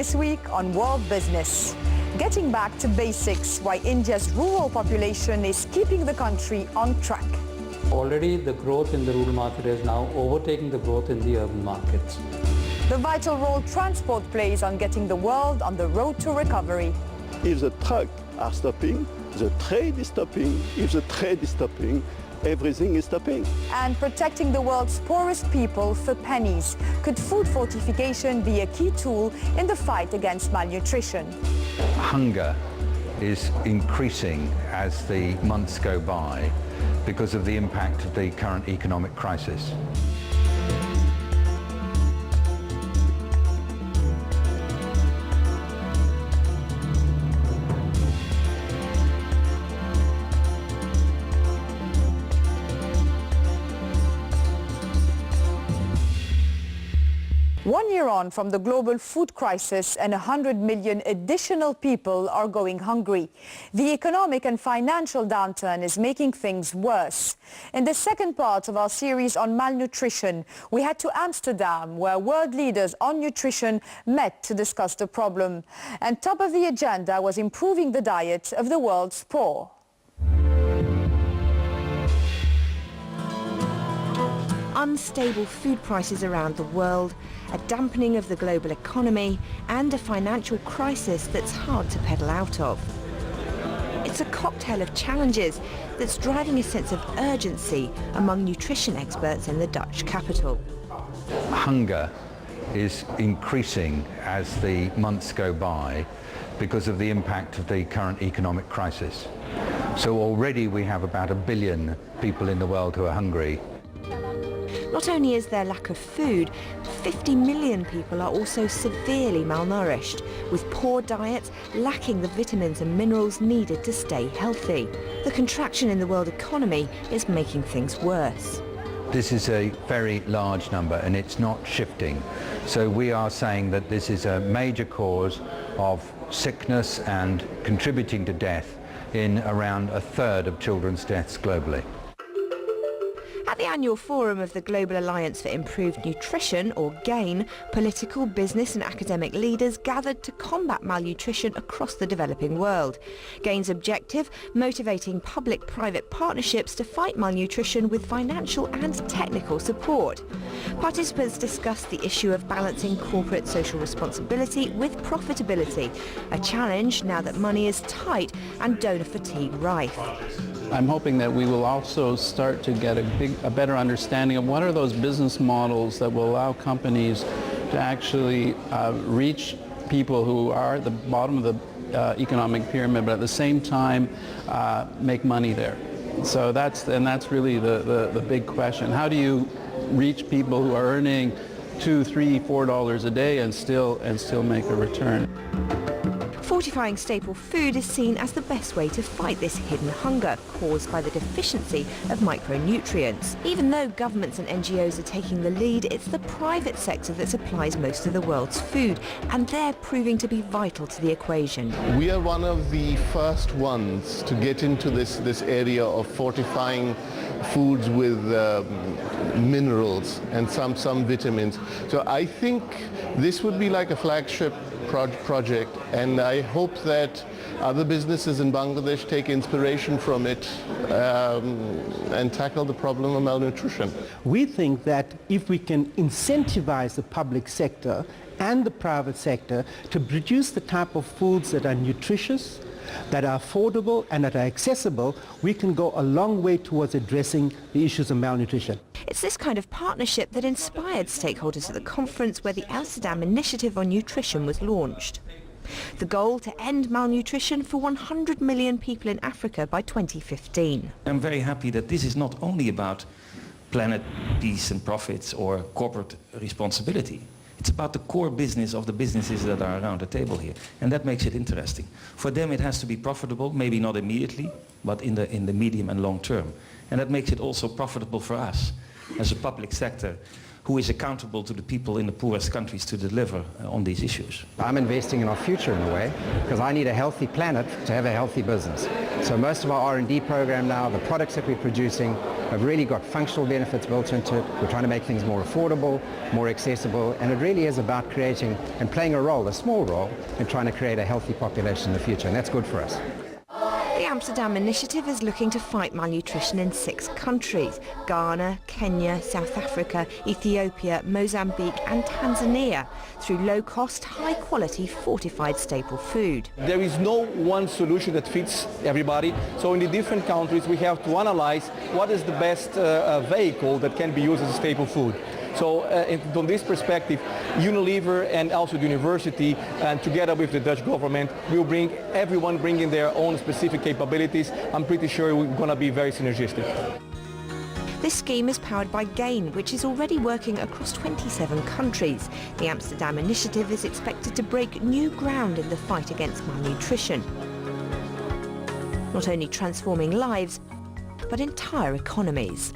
This week on World Business, getting back to basics, why India's rural population is keeping the country on track. Already the growth in the rural market is now overtaking the growth in the urban markets. The vital role transport plays on getting the world on the road to recovery. If the trucks are stopping, the trade is stopping. If the trade is stopping, everything is stopping. And protecting the world's poorest people for pennies. Could food fortification be a key tool in the fight against malnutrition? Hunger is increasing as the months go by because of the impact of the current economic crisis. One year on from the global food crisis, and 100 million additional people are going hungry. The economic and financial downturn is making things worse. In the second part of our series on malnutrition, we head to Amsterdam, where world leaders on nutrition met to discuss the problem. And top of the agenda was improving the diet of the world's poor. Unstable food prices around the world, a dampening of the global economy, and a financial crisis that's hard to pedal out of. It's a cocktail of challenges that's driving a sense of urgency among nutrition experts in the Dutch capital. Hunger is increasing as the months go by because of the impact of the current economic crisis. So already we have about 1 billion people in the world who are hungry. Not only is there lack of food, 50 million people are also severely malnourished, with poor diets lacking the vitamins and minerals needed to stay healthy. The contraction in the world economy is making things worse. This is a very large number and it's not shifting. So we are saying that this is a major cause of sickness and contributing to death in around 1/3 of children's deaths globally. At the annual forum of the Global Alliance for Improved Nutrition, or GAIN, political, business and academic leaders gathered to combat malnutrition across the developing world. GAIN's objective, motivating public-private partnerships to fight malnutrition with financial and technical support. Participants discussed the issue of balancing corporate social responsibility with profitability, a challenge now that money is tight and donor fatigue rife. I'm hoping that we will also start to get a better understanding of what are those business models that will allow companies to actually reach people who are at the bottom of the economic pyramid, but at the same time make money there. So that's really the big question. How do you reach people who are earning $2, $3, $4 a day and still make a return? Fortifying staple food is seen as the best way to fight this hidden hunger caused by the deficiency of micronutrients. Even though governments and NGOs are taking the lead, it's the private sector that supplies most of the world's food, and they're proving to be vital to the equation. We are one of the first ones to get into this area of fortifying foods with minerals and some vitamins. So I think this would be like a flagship project, and I hope that other businesses in Bangladesh take inspiration from it and tackle the problem of malnutrition. We think that if we can incentivize the public sector and the private sector to produce the type of foods that are nutritious, that are affordable and that are accessible, we can go a long way towards addressing the issues of malnutrition. It's this kind of partnership that inspired stakeholders at the conference where the Amsterdam Initiative on Nutrition was launched. The goal to end malnutrition for 100 million people in Africa by 2015. I'm very happy that this is not only about planet peace and profits or corporate responsibility. It's about the core business of the businesses that are around the table here, and that makes it interesting. For them it has to be profitable, maybe not immediately, but in the medium and long term. And that makes it also profitable for us as a public sector who is accountable to the people in the poorest countries to deliver on these issues. I'm investing in our future in a way, because I need a healthy planet to have a healthy business. So most of our R&D program now, the products that we're producing, have really got functional benefits built into it. We're trying to make things more affordable, more accessible, and it really is about creating and playing a role, a small role, in trying to create a healthy population in the future, and that's good for us. The Amsterdam Initiative is looking to fight malnutrition in 6 countries: Ghana, Kenya, South Africa, Ethiopia, Mozambique and Tanzania, through low-cost, high-quality fortified staple food. There is no one solution that fits everybody, so in the different countries we have to analyze what is the best vehicle that can be used as a staple food. So from this perspective, Unilever and also the university, and together with the Dutch government, will bring everyone bringing their own specific capabilities. I'm pretty sure we're going to be very synergistic. This scheme is powered by GAIN, which is already working across 27 countries. The Amsterdam Initiative is expected to break new ground in the fight against malnutrition, not only transforming lives, but entire economies.